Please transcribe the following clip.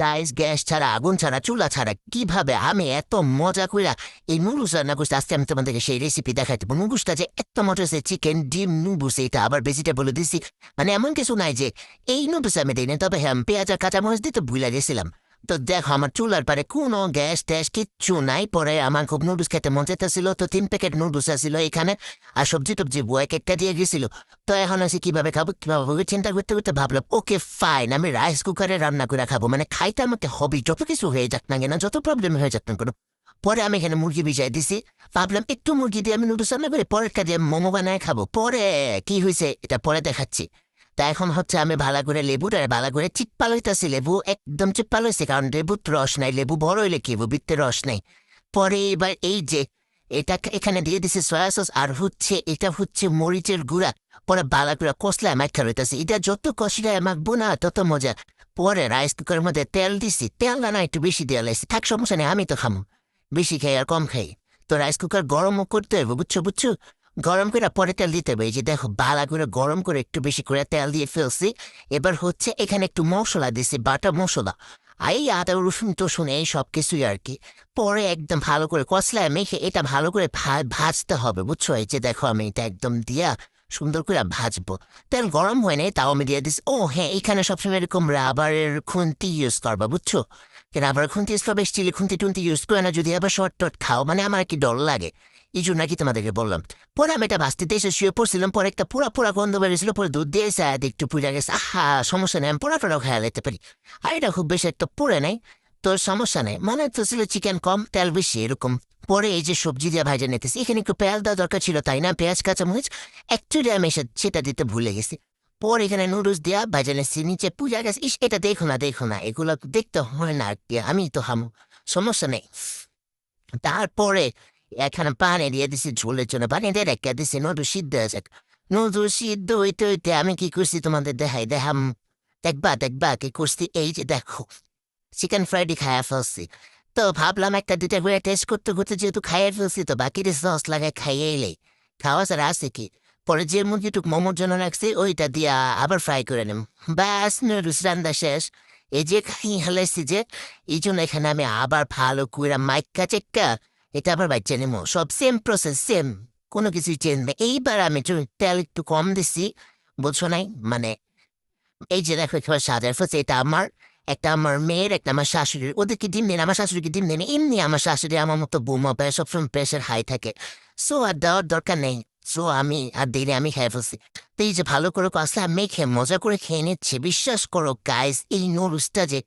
Guys, gas ছাড়া, আগুন ছাড়া, চুলা ছাড়া কিভাবে আমি এত মজা কইরা এই নুডলস রান্না করছি। আজকে আমি তোমাদেরকে সেই রেসিপি দেখাই দেবো। নুডলসটা যে এত মজা হয়েছে, চিকেন ডিম নুডলস, এটা আবার ভেজিটেবল দিছি। মানে এমন কিছু নাই যে এই নুডলস আমি দিই না, তবে হ্যাঁ আমি পেঁয়াজ আর কাঁচামরিচ দিতে ভুলে গেছিলাম। তো দেখো আমার চুলার পারে কোনো গ্যাস ট্যাস কিচ্ছু নাই। পরে আমার খুব নুডলস খেতে মন চাইতেছিল, তো 3 প্যাকেট নুডলস আসছিল এখানে, আর সবজি টবজি বয় একটা দিয়ে গেছিল। তো এখন আসি কিভাবে খাবো কিভাবে খাবো, চিন্তা করতে করতে ভাবলাম ওকে ফাইন, আমি রাইস কুকারে রান্না করে খাবো। মানে খাইতে আমাকে হবে, যত কিছু হয়ে যাক না কেন, যত প্রবলেম হয়ে যাক না কেন। পরে আমি এখানে মুরগি ভিজাই দিছি। ভাবলাম একটু মুরগি দিয়ে আমি নুডলস রান্না করে পরেরটা দিয়ে মোমো বানায় খাবো। পরে কি হয়েছে এটা পরে দেখাচ্ছি। তা এখন হচ্ছে আমি ভালো করে লেবুটা ভালো করে চিপ্পা লইতাছি। লেবু একদম চিপ্পা লইছে, কারণ লেবুর রস নাই, লেবু বড় হইলে কি বিত্তে রস নাই। পরে এবার এই যে এটা এখানে দিয়ে দিছে সয়া সস, আর হচ্ছে এটা হচ্ছে মরিচের গুঁড়া। পরে বালা করে কষলায় মাখা রইতেছে, এটা যত কষলায় মাখবো না তত মজা। পরে রাইস কুকারের মধ্যে তেল দিছি, তেল না একটু বেশি দেওয়া লাগছে, থাক সমস্যা নেই, আমি তো খামো, বেশি খাই আর কম খাই। তো রাইস কুকার গরমও করতে হবে, বুঝছো বুঝছো, গরম করে পরে তেল দিতে হবে। এই যে দেখো বালা করে গরম করে একটু বেশি করে তেল দিয়ে ফেলছি। এবার হচ্ছে এখানে একটু মশলা দিছি, বাটা মশলা, এই আদা রসুন টসুন এই সব কিছুই আর কি। পরে একদম ভালো করে কষলায় মেখে এটা ভালো করে ভাজতে হবে, বুঝছো। এই যে দেখো আমি এটা একদম দিয়া সুন্দর করে ভাজবো। তেল গরম হয় নাই, তাও আমি দিয়ে দিচ্ছি। ও হ্যাঁ, এখানে সবসময় এরকম রাবারের খুন্তি ইউজ করবা, বুঝছো। রাবার খুন্তি ইউজ করবে, স্টিলের খুন্তি টুন্তি ইউজ করে না, যদি আবার শর্ট টট খাও, মানে আমার কি ডর লাগে, এই জন্য নাকি তোমাদেরকে বললাম। পরে আমি এটা ভাজতে এসে শুয়ে পড়ছিলাম, পরে একটা পুরা পুরা গন্ধ বেরিয়েছিল, পরে দুধ দিয়েছে আর একটু পুড়ে গেছে। আহা, সমস্যা নেই, আমি পোড়াটাও খেয়াল যেতে পারি। আর এটা খুব বেশি একটা পুড়ে নাই, তোর সমস্যা নেই। মানে তো ছিল চিকেন কম তেল বেশি এরকম। পরে এই যে সবজি দিয়ে ভাজা নিতেছি, এখানে একটু পেঁয়াজ দেওয়া দরকার ছিল, তাই না, পেঁয়াজ কাঁচামরিচ অ্যাকচুয়ালি আমি সেটা দিতে ভুলে গেছি। পরে এখানে নুডলস দেওয়া ভাজা নিচ্ছি, নিচে পূজা গেছে। ইস, এটা দেখো না দেখো না, এগুলো দেখতে হয় না আর কি, আমি তো হামু, সমস্যা নেই। তারপরে এখানে পানি দিয়ে দিছি ঝোলের জন্য, পানি দিয়ে রেখে দিছি নুডলস সিদ্ধ হয়েছে। নুডলস সিদ্ধ হইতে হইতে আমি কি করছি তোমাদের দেখাম, দেখবা দেখবা কি করছি। এই যে দেখো চিকেন ফ্রাইডি খাইয়া ফেলছি। তো ভাবলাম একটা দুইটা করে টেস্ট করতে করতে যেহেতু খাইয়ে ফেলছি, তো বাকি সস লাগায় খাইয়ে এলে খাওয়া ছাড়া আছে কি। পরে যে মুরগিটুক মোমোর জন্য রাখছি ওইটা দিয়া আবার ফ্রাই করে নিম, ব্যাস নুডলস রান্না শেষ। এই যে খাই হেলাইছি যে, এই জন্য এখানে আমি আবার ভালো করে মাইকা চেক্কা এটা আবার বাচ্চা নেবো, সব সেম প্রসেস সেম, কোনো কিছুই চেঞ্জ নেই। এইবার আমি একটু তেল একটু কম দিছি, বুঝছো নাই, মানে এই যে দেখো একেবারে সাজার ফেলছে। এটা আমার, একটা আমার মেয়ের, একটা আমার শাশুড়ির। ওদেরকে ডিম দেন, আমার শাশুড়িকে ডিম দেন। এমনি আমার শাশুড়ি আমার মতো বুমা পায়, সবসময় প্রেশার হাই থাকে, সো আর দেওয়ার দরকার নেই। সো আমি আর দিলে আমি খেয়ে ফেলছি। তো এই যে ভালো করে কষলে আমি খেয়ে মজা করে খেয়ে নিচ্ছি। বিশ্বাস করো গাইস, এই নুডলসটা যে